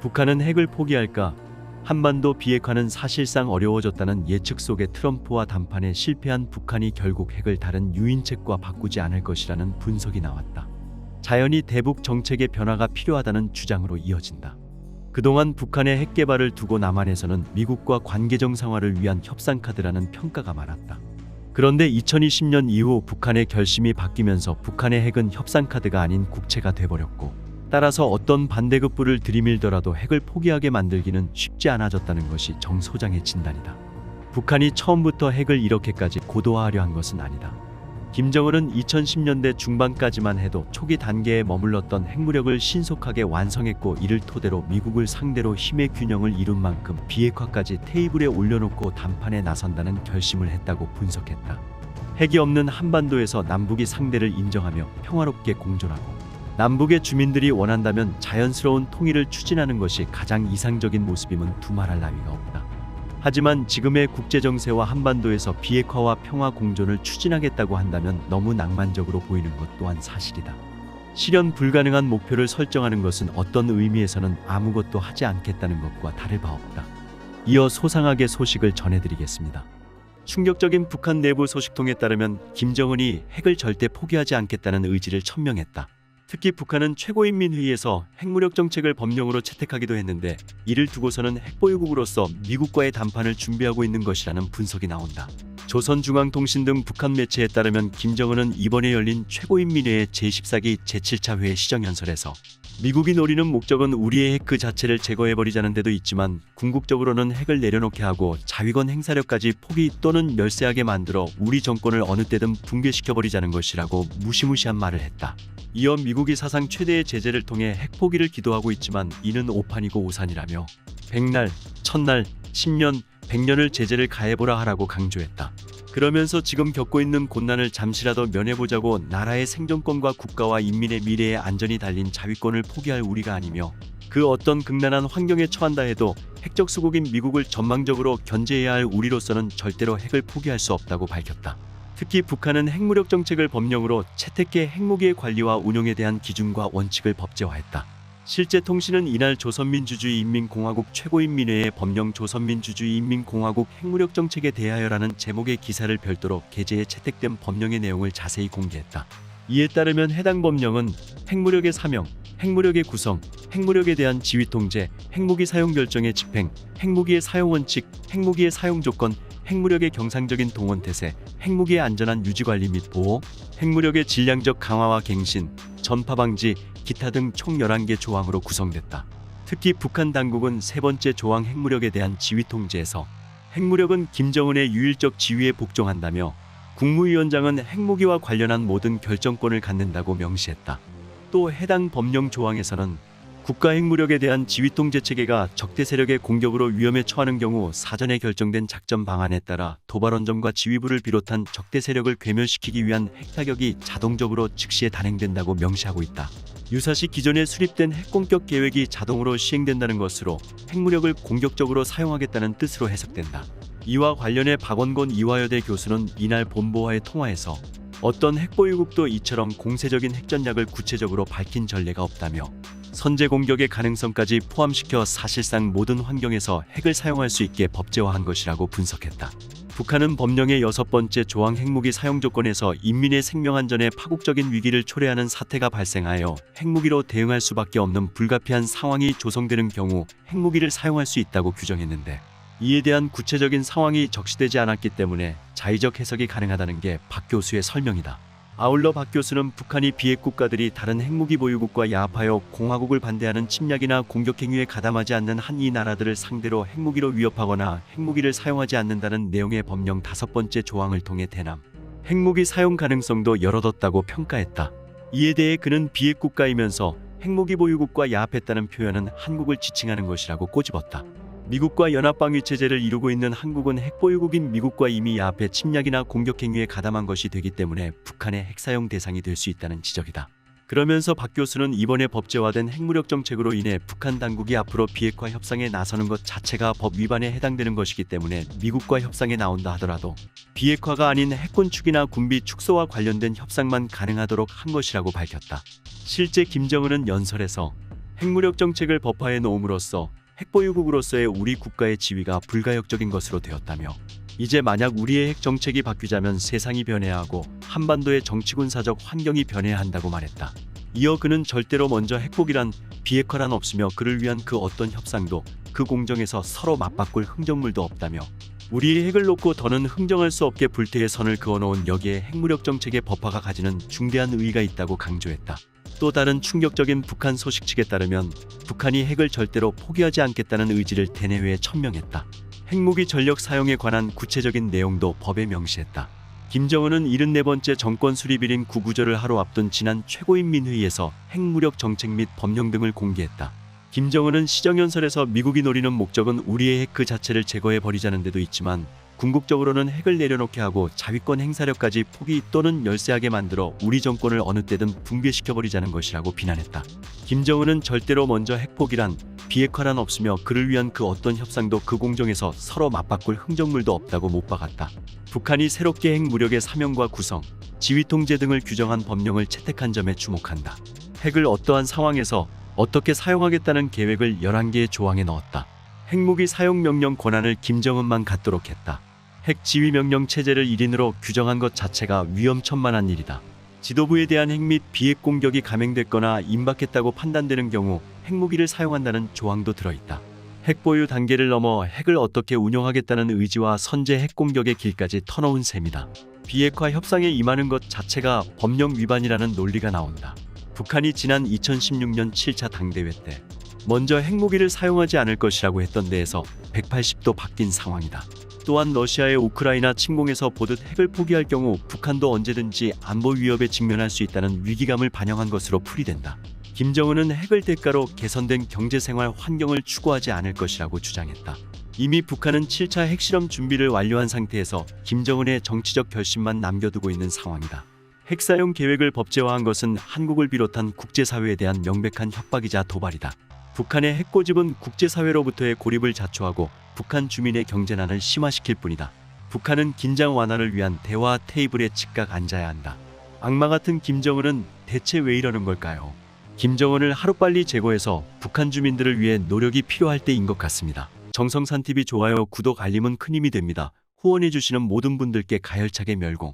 북한은 핵을 포기할까? 한반도 비핵화는 사실상 어려워졌다는 예측 속에 트럼프와談判에 실패한 북한이 결국 핵을 다른 유인책과 바꾸지 않을 것이라는 분석이 나왔다. 자연히 대북 정책의 변화가 필요하다는 주장으로 이어진다. 그동안 북한의 핵 개발을 두고 남한에서는 미국과 관계 정상화를 위한 협상 카드라는 평가가 많았다. 그런데 2020년 이후 북한의 결심이 바뀌면서 북한의 핵은 협상 카드가 아닌 국채가 돼버렸고, 따라서 어떤 반대급부를 들이밀더라도 핵을 포기하게 만들기는 쉽지 않아졌다는 것이 정 소장의 진단이다. 북한이 처음부터 핵을 이렇게까지 고도화하려 한 것은 아니다. 김정은은 2010년대 중반까지만 해도 초기 단계에 머물렀던 핵무력을 신속하게 완성했고, 이를 토대로 미국을 상대로 힘의 균형을 이룬 만큼 비핵화까지 테이블에 올려놓고談判에 나선다는 결심을 했다고 분석했다. 핵이 없는 한반도에서 남북이 상대를 인정하며 평화롭게 공존하고, 남북의 주민들이 원한다면 자연스러운 통일을 추진하는 것이 가장 이상적인 모습임은 두말할 나위가 없다. 하지만 지금의 국제정세와 한반도에서 비핵화와 평화 공존을 추진하겠다고 한다면 너무 낭만적으로 보이는 것 또한 사실이다. 실현 불가능한 목표를 설정하는 것은 어떤 의미에서는 아무것도 하지 않겠다는 것과 다를 바 없다. 이어 소상하게 소식을 전해드리겠습니다. 충격적인 북한 내부 소식통에 따르면 김정은이 핵을 절대 포기하지 않겠다는 의지를 천명했다. 특히 북한은 최고인민회의에서 핵무력 정책을 법령으로 채택하기도 했는데, 이를 두고서는 핵보유국으로서 미국과의談判을 준비하고 있는 것이라는 분석이 나온다. 조선중앙통신 등 북한 매체에 따르면 김정은은 이번에 열린 최고인민회의 제14기 제7차 회의 시정연설에서 미국이 노리는 목적은 우리의 핵 그 자체를 제거해버리자는 데도 있지만, 궁극적으로는 핵을 내려놓게 하고 자위권 행사력까지 포기 또는 멸세하게 만들어 우리 정권을 어느 때든 붕괴시켜버리자는 것이라고 무시무시한 말을 했다. 이어 미국이 사상 최대의 제재를 통해 핵 포기를 기도하고 있지만 이는 오판이고 오산이라며, 100날, 1000날, 10년, 100년을 제재를 가해보라 하라고 강조했다. 그러면서 지금 겪고 있는 곤란을 잠시라도 면해보자고 나라의 생존권과 국가와 인민의 미래의 안전이 달린 자위권을 포기할 우리가 아니며, 그 어떤 극난한 환경에 처한다 해도 핵적 수국인 미국을 전망적으로 견제해야 할 우리로서는 절대로 핵을 포기할 수 없다고 밝혔다. 특히 북한은 핵무력 정책을 법령으로 채택해 핵무기의 관리와 운용에 대한 기준과 원칙을 법제화했다. 실제 통신은 이날 조선민주주의인민공화국 최고인민회의 법령 조선민주주의인민공화국 핵무력 정책에 대하여라는 제목의 기사를 별도로 게재해 채택된 법령의 내용을 자세히 공개했다. 이에 따르면 해당 법령은 핵무력의 사명, 핵무력의 구성, 핵무력에 대한 지휘 통제, 핵무기 사용 결정의 집행, 핵무기의 사용 원칙, 핵무기의 사용 조건, 핵무력의 경상적인 동원 태세, 핵무기의 안전한 유지 관리 및 보호, 핵무력의 질량적 강화와 갱신, 전파 방지, 기타 등 총 11개 조항으로 구성됐다. 특히 북한 당국은 세 번째 조항 핵무력에 대한 지휘 통제에서 핵무력은 김정은의 유일적 지휘에 복종한다며, 국무위원장은 핵무기와 관련한 모든 결정권을 갖는다고 명시했다. 또 해당 법령 조항에서는 국가 핵무력에 대한 지휘 통제 체계가 적대 세력의 공격으로 위험에 처하는 경우 사전에 결정된 작전 방안에 따라 도발원정과 지휘부를 비롯한 적대 세력을 괴멸시키기 위한 핵타격이 자동적으로 즉시에 단행된다고 명시하고 있다. 유사시 기존에 수립된 핵공격 계획이 자동으로 시행된다는 것으로 핵무력을 공격적으로 사용하겠다는 뜻으로 해석된다. 이와 관련해 박원곤 이화여대 교수는 이날 본보와의 통화에서 어떤 핵보유국도 이처럼 공세적인 핵전략을 구체적으로 밝힌 전례가 없다며, 선제 공격의 가능성까지 포함시켜 사실상 모든 환경에서 핵을 사용할 수 있게 법제화한 것이라고 분석했다. 북한은 법령의 6번째 조항 핵무기 사용 조건에서 인민의 생명안전에 파국적인 위기를 초래하는 사태가 발생하여 핵무기로 대응할 수밖에 없는 불가피한 상황이 조성되는 경우 핵무기를 사용할 수 있다고 규정했는데, 이에 대한 구체적인 상황이 적시되지 않았기 때문에 자의적 해석이 가능하다는 게 박 교수의 설명이다. 아울러 박 교수는 북한이 비핵 국가들이 다른 핵무기 보유국과 야합하여 공화국을 반대하는 침략이나 공격 행위에 가담하지 않는 한 이 나라들을 상대로 핵무기로 위협하거나 핵무기를 사용하지 않는다는 내용의 법령 5번째 조항을 통해 대남 핵무기 사용 가능성도 열어뒀다고 평가했다. 이에 대해 그는 비핵 국가이면서 핵무기 보유국과 야합했다는 표현은 한국을 지칭하는 것이라고 꼬집었다. 미국과 연합방위 체제를 이루고 있는 한국은 핵보유국인 미국과 이미 야합해 침략이나 공격 행위에 가담한 것이 되기 때문에 북한의 핵사용 대상이 될 수 있다는 지적이다. 그러면서 박 교수는 이번에 법제화된 핵무력 정책으로 인해 북한 당국이 앞으로 비핵화 협상에 나서는 것 자체가 법 위반에 해당되는 것이기 때문에 미국과 협상에 나온다 하더라도 비핵화가 아닌 핵군축이나 군비 축소와 관련된 협상만 가능하도록 한 것이라고 밝혔다. 실제 김정은은 연설에서 핵무력 정책을 법화해 놓음으로써 핵보유국으로서의 우리 국가의 지위가 불가역적인 것으로 되었다며 이제 만약 우리의 핵 정책이 바뀌자면 세상이 변해야 하고 한반도의 정치군사적 환경이 변해야 한다고 말했다. 이어 그는 절대로 먼저 핵폭이란 비핵화란 없으며 그를 위한 그 어떤 협상도 그 공정에서 서로 맞바꿀 흥정물도 없다며 우리의 핵을 놓고 더는 흥정할 수 없게 불태의 선을 그어놓은 여기에 핵무력 정책의 법화가 가지는 중대한 의의가 있다고 강조했다. 또 다른 충격적인 북한 소식 측에 따르면 북한이 핵을 절대로 포기하지 않겠다는 의지를 대내외에 천명했다. 핵무기 전력 사용에 관한 구체적인 내용도 법에 명시했다. 김정은은 74번째 정권 수립일인 구구절을 하루 앞둔 지난 최고인민회의에서 핵무력 정책 및 법령 등을 공개했다. 김정은은 시정연설에서 미국이 노리는 목적은 우리의 핵 그 자체를 제거해버리자는 데도 있지만 궁극적으로는 핵을 내려놓게 하고 자위권 행사력까지 포기 또는 열세하게 만들어 우리 정권을 어느 때든 붕괴시켜버리자는 것이라고 비난했다. 김정은은 절대로 먼저 핵폭이란 비핵화란 없으며 그를 위한 그 어떤 협상도 그 공정에서 서로 맞바꿀 흥정물도 없다고 못 박았다. 북한이 새롭게 핵무력의 사명과 구성, 지휘통제 등을 규정한 법령을 채택한 점에 주목한다. 핵을 어떠한 상황에서 어떻게 사용하겠다는 계획을 11개의 조항에 넣었다. 핵무기 사용 명령 권한을 김정은만 갖도록 했다. 핵 지휘 명령 체제를 1인으로 규정한 것 자체가 위험천만한 일이다. 지도부에 대한 핵 및 비핵 공격이 감행됐거나 임박했다고 판단되는 경우 핵무기를 사용한다는 조항도 들어있다. 핵 보유 단계를 넘어 핵을 어떻게 운용하겠다는 의지와 선제 핵 공격의 길까지 터놓은 셈이다. 비핵화 협상에 임하는 것 자체가 법령 위반이라는 논리가 나온다. 북한이 지난 2016년 7차 당대회 때 먼저 핵무기를 사용하지 않을 것이라고 했던 데에서 180도 바뀐 상황이다. 또한 러시아의 우크라이나 침공에서 보듯 핵을 포기할 경우 북한도 언제든지 안보 위협에 직면할 수 있다는 위기감을 반영한 것으로 풀이된다. 김정은은 핵을 대가로 개선된 경제생활 환경을 추구하지 않을 것이라고 주장했다. 이미 북한은 7차 핵실험 준비를 완료한 상태에서 김정은의 정치적 결심만 남겨두고 있는 상황이다. 핵사용 계획을 법제화한 것은 한국을 비롯한 국제사회에 대한 명백한 협박이자 도발이다. 북한의 핵고집은 국제사회로부터의 고립을 자초하고 북한 주민의 경제난을 심화시킬 뿐이다. 북한은 긴장 완화를 위한 대화 테이블에 즉각 앉아야 한다. 악마 같은 김정은은 대체 왜 이러는 걸까요? 김정은을 하루빨리 제거해서 북한 주민들을 위해 노력이 필요할 때인 것 같습니다. 정성산TV 좋아요, 구독, 알림은 큰 힘이 됩니다. 후원해주시는 모든 분들께 가열차게 멸공.